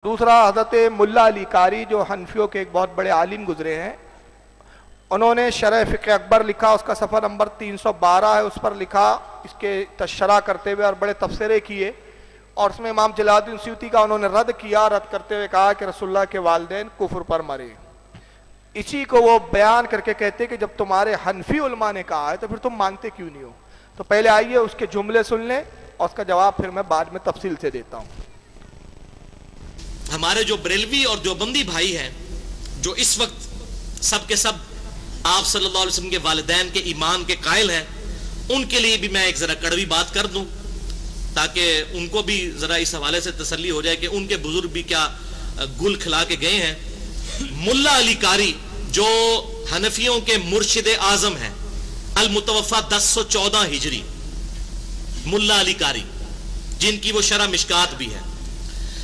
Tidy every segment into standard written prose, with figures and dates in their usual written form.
दूसरा हज़रत मुल्ला अली कारी जो हनफियों के एक बहुत बड़े आलिम गुजरे हैं, उन्होंने शरह फ़िक़्ह अकबर लिखा, उसका सफ़र नंबर 312 है, उस पर लिखा इसके तशरा करते हुए और बड़े तफसीरे किए। और उसमें इमाम जलालुद्दीन सयूती का उन्होंने रद्द किया, रद्द करते हुए कहा कि रसूलुल्लाह के वालिदैन कुफ्र पर मरे। इसी को वो बयान करके कहते कि जब तुम्हारे हनफी उलमा ने कहा है तो फिर तुम मानते क्यों नहीं हो। तो पहले आइए उसके जुमले सुन लें और उसका जवाब फिर मैं बाद में तफसील से देता हूँ। हमारे जो बरेलवी और देवबंदी भाई हैं, जो इस वक्त सब के सब आप सल्लल्लाहु अलैहि वसल्लम के वालिदैन के ईमान के कायल हैं, उनके लिए भी मैं एक जरा कड़वी बात कर दूं ताकि उनको भी जरा इस हवाले से तसल्ली हो जाए कि उनके बुजुर्ग भी क्या गुल खिला के गए हैं। मुल्ला अली कारी जो हनफियों के मुर्शिद आजम हैं, अल मुतवफ़ा 1014 हिजरी, मुल्ला अली कारी जिनकी वो शरह मिशकात भी है,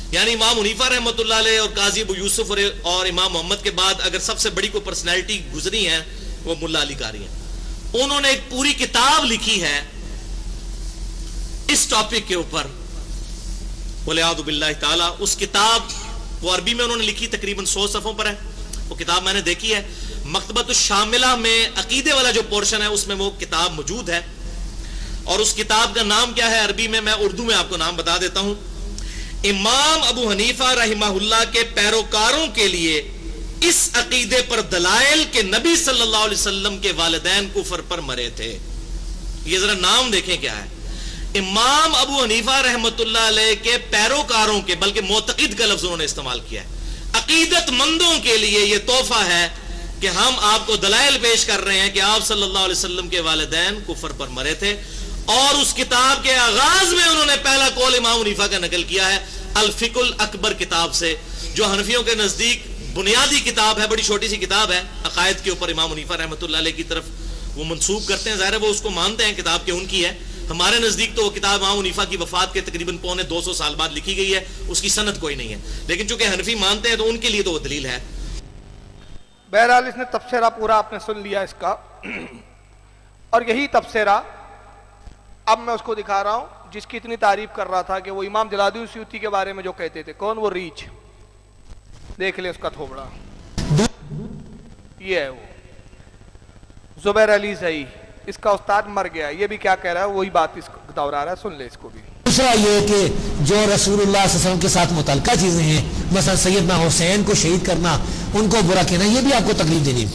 यानी इमाम हनीफा रहमतुल्लाह अलैह और काजी अबू यूसुफ और इमाम मोहम्मद के बाद अगर सबसे बड़ी कोई पर्सनैलिटी गुजरी है वो मुल्ला अली कारी है। उन्होंने एक पूरी किताब लिखी है इस टॉपिक के ऊपर, वलियादु बिल्लाहि ताला। उस किताब वो अरबी में उन्होंने लिखी, तकरीबन 100 सफ़ों पर है वो किताब, मैंने देखी है। मकतबतुश शामिला में अकीदे वाला जो पोर्शन है उसमें वो किताब मौजूद है। और उस किताब का नाम क्या है अरबी में, मैं उर्दू में आपको नाम बता देता हूं। इमाम अबू हनीफा रहमहुल्लाह के पैरोकारों के लिए इस अकीदे पर दलाइल के नबी सल्लल्लाहु अलैहि वसल्लम के वालिदैन कुफर पर मरे थे। ये जरा नाम देखें क्या है। इमाम अबू हनीफा रहमतुल्लाह अलैह के पैरोकारों के, बल्कि मोतकिद का लफ्ज उन्होंने इस्तेमाल किया है। अकीदतमंदों के लिए यह तोहफा है कि हम आपको दलाइल पेश कर रहे हैं कि आप सल्लल्लाहु अलैहि वसल्लम के वालिदैन कुफर पर मरे थे। और उस किताब के आगाज में उन्होंने पहला कौल इमाम हनीफा का नकल किया है अल फ़िक़्हुल अकबर किताब से, जो हनफियों के नजदीक बुनियादी किताब है, बड़ी छोटी सी किताब है अकायद के ऊपर। इमाम हनीफा रहमतुल्लाह अलैह की तरफ वो मंसूब करते हैं, ज़ाहिर है वो उसको मानते हैं किताब के उनकी है। हमारे नजदीक तो वो किताब इमाम हनीफा की वफात के तकरीबन पौने 200 साल बाद लिखी गई है, उसकी सनद कोई नहीं है, लेकिन चूंकि हनफी मानते हैं तो उनके लिए तो वो दलील है। बहरहाल इसने तफसीरा पूरा आपने सुन लिया इसका, और यही तफसीरा अब मैं उसको दिखा रहा हूं जिसकी इतनी तारीफ कर रहा था कि वो इमाम जलालुद्दीन सयूती के बारे में जो कहते थे। कौन? वो रीछ। देख ले उसका थोबड़ा, ये है वो जुबैर अली सही, इसका उस्ताद मर गया। ये भी क्या कह रहा है, वही बात इसको दोहरा रहा है, सुन ले इसको भी। दूसरा ये कि जो रसूलुल्लाह सल्लल्लाहु अलैहि वसल्लम के साथ मुतल्लका चीजें हैं, मसलन सैयदना हुसैन को शहीद करना, उनको बुरा कहना, ये भी आपको तकलीफ देनी।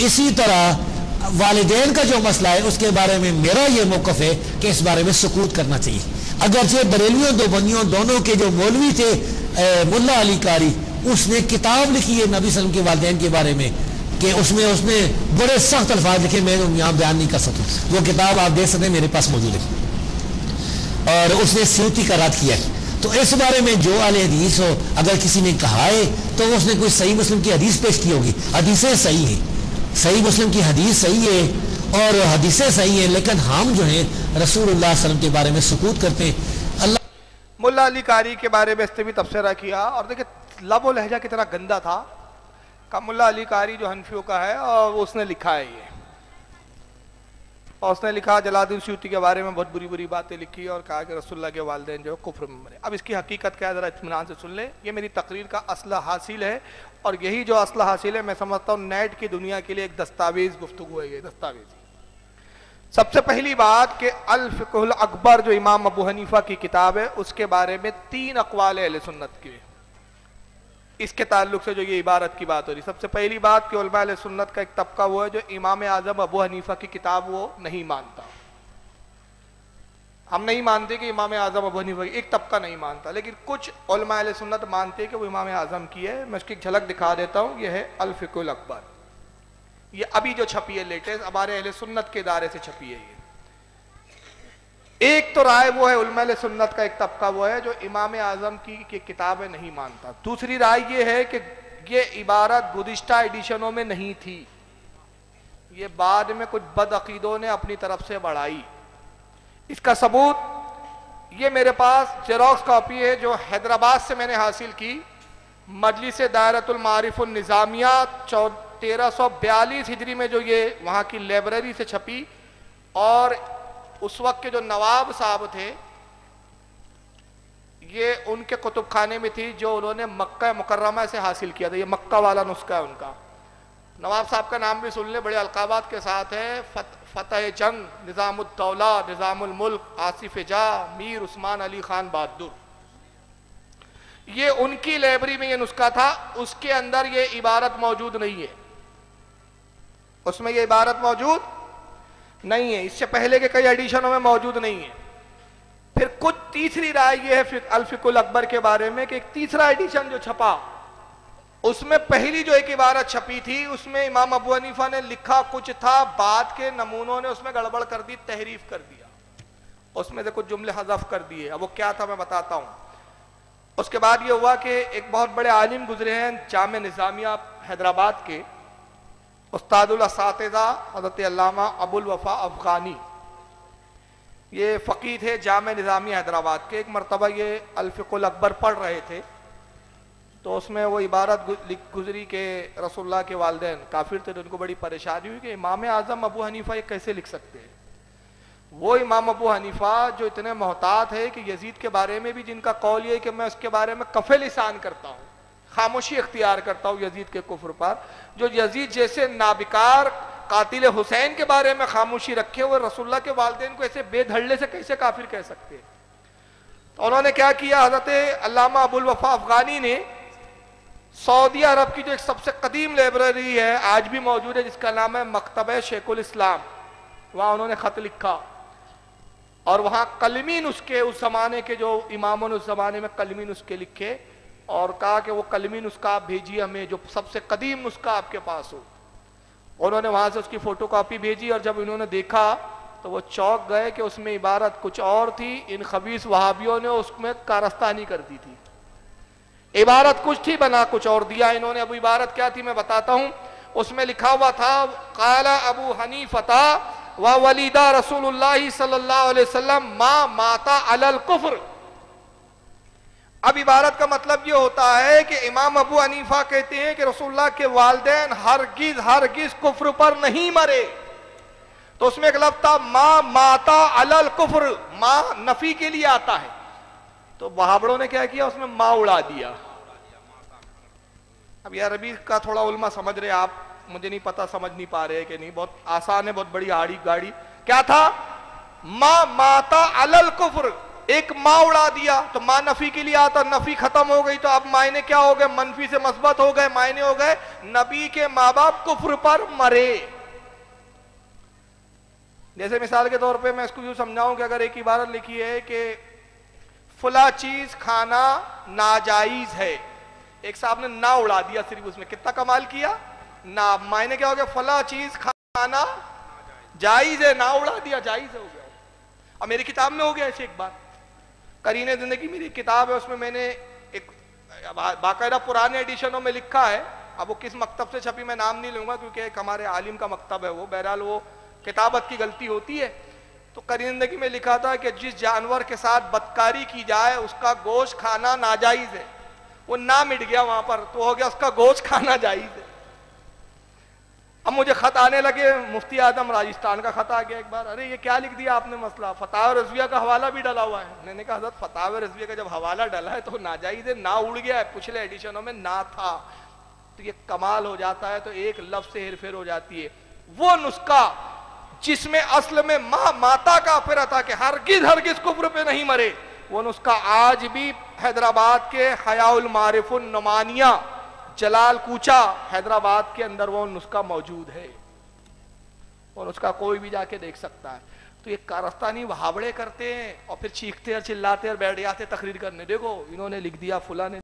इसी तरह वालिदैन का जो मसला है उसके बारे में मेरा ये मौक़िफ़ है कि इस बारे में सुकूत करना चाहिए। अगरचे बरेलियों देवबंदियों दोनों के जो मौलवी थे मुल्ला अली कारी, उसने किताब लिखी है नबी सल्लल्लाहु अलैहि वसल्लम के वालिदैन के बारे में कि उसमें उसने बड़े सख्त अल्फाज लिखे, मैं यहाँ बयान नहीं कर सकता। वो किताब आप देख सकते हैं, मेरे पास मौजूद है, और उसने सयूती का रद्द किया है। तो इस बारे में जो अहले हदीस हो, अगर किसी ने कहा है तो उसने कोई सही मुस्लिम की हदीस पेश की होगी। हदीसें सही हैं, सही मुस्लिम की हदीस सही है और हदीसें सही हैं, लेकिन हम जो हैं रसूलुल्लाह सल्लल्लाहु अलैहि वसल्लम के बारे में सुकूत करते हैं। अल्लाह मुल्ला अली कारी के बारे में इससे भी तफसीरा किया, और देखिए लब व लहजा कितना गंदा था का। मुल्ला अली कारी जो हनफियों का है और उसने लिखा है ये, और उसने लिखा जलालुद्दीन सयूती के बारे में बहुत बुरी बुरी बातें लिखी और कहा कि रसूलुल्लाह के वालिदैन जो कुफ्र में मरे। अब इसकी हकीकत क्या है ज़रा इत्मीनान से सुन ले। ये मेरी तकरीर का असला हासिल है, और यही जो असला हासिल है मैं समझता हूँ नेट की दुनिया के लिए एक दस्तावेज गुफ्तगू है ये दस्तावेज। सबसे पहली बात कि अल फ़िक़्हुल अकबर जो इमाम अबू हनीफा की किताब है, उसके बारे में 3 अक़वाल है अहले सुन्नत के। इसके ताल्लुक से जो ये इबारत की बात हो रही, सबसे पहली बात कि उलमा अहले सुन्नत का एक तबका वो है जो इमाम आज़म अबू हनीफा की किताब वो नहीं मानता। हम नहीं मानते कि इमाम आज़म अबू हनीफा की, एक तबका नहीं मानता, लेकिन कुछ उलमा अहले सुन्नत मानते कि वो इमाम आज़म की है। मैं उसकी एक झलक दिखा देता हूँ। यह है अल फ़िक़्हुल अकबर, ये अभी जो छपी है लेटेस्ट, हमारे अहले सुन्नत के इदारे से छपी है ये। एक तो राय वो है उलमा अहले सुन्नत का एक तबका वो है जो इमाम आज़म की किताबें नहीं मानता। दूसरी राय ये है कि ये इबारत गुज़िश्ता एडिशनों में नहीं थी, ये बाद में कुछ बदअक़ीदों ने अपनी तरफ से बढ़ाई। इसका सबूत ये मेरे पास जेरॉक्स कॉपी है जो हैदराबाद से मैंने हासिल की, मजलिस दायरतुल मारिफ़ुन निज़ामिया 1342 हिजरी में जो ये वहाँ की लाइब्रेरी से छपी। और उस वक्त के जो नवाब साहब थे یہ ان کے کتب خانے میں تھی جو انہوں نے مکہ مکرمہ سے حاصل کیا تھا. یہ مکہ والا نسخہ ہے ان کا. نواب صاحب کا نام بھی سن لیں, بڑے القابات کے ساتھ ہے. فتح جنگ, نظام الدولہ, نظام الملک, آصف جاہ, میر عثمان علی خان بہادر. یہ ان کی لائبریری میں یہ نسخہ تھا. اس کے اندر یہ عبارت موجود نہیں ہے, اس میں یہ عبارت موجود نہیں ہے. اس سے پہلے کے کئی ایڈیشنوں میں موجود نہیں ہے. پھر کچھ تیسری رائے یہ ہے الفقہ الاکبر کے بارے میں کہ ایک تیسرا ایڈیشن جو چھپا, اس میں پہلی جو ایک عبارت چھپی تھی اس میں امام ابو حنیفہ نے لکھا کچھ تھا, بعد کے نمونوں نے اس میں گڑبڑ کر دی, تحریف کر دیا, اس میں سے کچھ جملے حذف کر دیے. اب وہ کیا تھا میں بتاتا ہوں. اس کے بعد یہ ہوا کہ ایک بہت بڑے عالم گزرے ہیں جامع نظامیہ حیدرآباد کے, استاد الاساتذہ حضرت علامہ ابو الوفا افغانی. یہ فقیہ تھے جامع نظامیہ حیدرآباد کے. ایک مرتبہ یہ الفقہ الاکبر پڑھ رہے تھے تو اس میں وہ عبارت گزری کہ رسول اللہ کے والدین کافر تھے, تو ان کو بڑی پریشانی ہوئی کہ امام اعظم ابو حنیفہ یہ کیسے لکھ سکتے ہیں. وہ امام ابو حنیفہ جو اتنے محتاط ہے کہ یزید کے بارے میں بھی جن کا قول یہ ہے کہ میں اس کے بارے میں کف لسان کرتا ہوں, خاموشی اختیار کرتا ہوں یزید کے کفر پر, جو یزید جیسے نابکار قاتل حسین کے بارے میں خاموشی رکھے ہوئے رسول اللہ کے والدین کو ایسے بے دھڑلے سے کیسے کافر کہہ سکتے ہیں. تو انہوں نے کیا کیا, حضرت علامہ ابو الوفا افغانی نے سعودی عرب کی جو ایک سب سے قدیم لائبریری ہے آج بھی موجود ہے جس کا نام ہے مکتبہ شیخ الاسلام, وہاں انہوں نے خط لکھا اور وہاں قلمی نسخے اس زمانے کے جو اماموں نے اس زمانے میں قلمی نسخے لکھے اور کہا کہ وہ قلمی نسخہ آپ بھیجیے ہمیں جو سب سے قدیم نسخہ آپ کے پاس ہو. انہوں نے وہاں سے اس کی فوٹو کاپی بھیجی اور جب انہوں نے دیکھا تو وہ چونک گئے کہ اس میں عبارت کچھ اور تھی, ان خبیث وہابیوں نے اس میں کارستانی کر دی تھی. عبارت کچھ تھی بنا کچھ اور دیا انہوں نے. اب عبارت کیا تھی میں بتاتا ہوں. اس میں لکھا ہوا تھا قال ابو حنیفہ وولد رسول اللہ صلی اللہ علیہ وسلم ما ماتا علی الکفر. اب عبارت کا مطلب یہ ہوتا ہے کہ امام ابو حنیفہ کہتے ہیں کہ رسول اللہ کے والدین ہرگز کفر پر نہیں مرے. تو اس میں ایک لفظ تھا ما ماتا علی الکفر, ما نفی کے لیے آتا ہے. تو وہابڑوں نے کیا کیا, اس میں ما اڑا دیا. اب یہ عربی کا تھوڑا علماء سمجھ رہے آپ, مجھے نہیں پتا سمجھ نہیں پا رہے کہ نہیں, بہت آسان ہے, بہت بڑی آڑی گاڑی. کیا تھا ما ماتا علی الکفر, ایک ما اڑا دیا. تو ما نفی کے لیے آتا, نفی ختم ہو گئی تو اب معنی کیا ہو گئے, منفی سے مثبت ہو گئے, معنی ہو گئے نبی کے ماں باپ کفر پر مرے. جیسے مثال کے طور پہ میں اس کو یوں سمجھاؤں کہ اگر ایک عبارت لکھی ہے کہ فلاں چیز کھانا ناجائز ہے, ایک صاحب نے نا اڑا دیا صرف اس میں, کتنا کمال کیا نا. معنی کیا ہو گیا, فلاں چیز کھانا جائز ہے, نا اڑا دیا, جائز ہو گیا. اب میری کتاب میں ہو گیا ایسے ایک بار, قرین زندگی میری کتاب ہے, اس میں میں نے ایک باقاعدہ پرانے ایڈیشنوں میں لکھا ہے. اب وہ کس مکتب سے چھپی میں نام نہیں لوں گا کیونکہ ایک ہمارے عالم کا مکتب ہے وہ, بہرحال وہ کتابت کی غلطی ہوتی ہے. تو قرین زندگی میں لکھا تھا کہ جس جانور کے ساتھ بدکاری کی جائے اس کا گوشت کھانا ناجائز ہے. وہ نہ مٹ گیا وہاں پر, تو ہو گیا اس کا گوشت کھانا جائز ہے. اب مجھے خط آنے لگے, مفتی اعظم راجستھان کا خط آ گیا ایک بار, ارے یہ کیا لکھ دیا آپ نے مسئلہ, فتاوی رضویہ کا حوالہ بھی ڈلا ہوا ہے. میں نے کہا حضرت فتاوی رضویہ کا جب حوالہ ڈلا ہے تو ناجائز ہے, نہ اڑ گیا ہے, پچھلے ایڈیشنوں میں نہ تھا. تو یہ کمال ہو جاتا ہے, تو ایک لفظ سے ہیر پھیر ہو جاتی ہے. وہ نسخہ جس میں اصل میں ماتا کا پھرا تھا کہ ہرگز کفر پہ نہیں مرے, وہ نسخہ آج بھی حیدرآباد کے حیاء المعارف النعمانیہ جلال کوچہ حیدرآباد کے اندر وہ نسخہ موجود ہے. اور اس کا کوئی بھی جا کے دیکھ سکتا ہے. تو یہ کارستانی وہابڑے کرتے ہیں اور پھر چیختے ہیں, چلاتے اور بیٹھ جاتے تقریر کرنے, دیکھو انہوں نے لکھ دیا, فلاں نے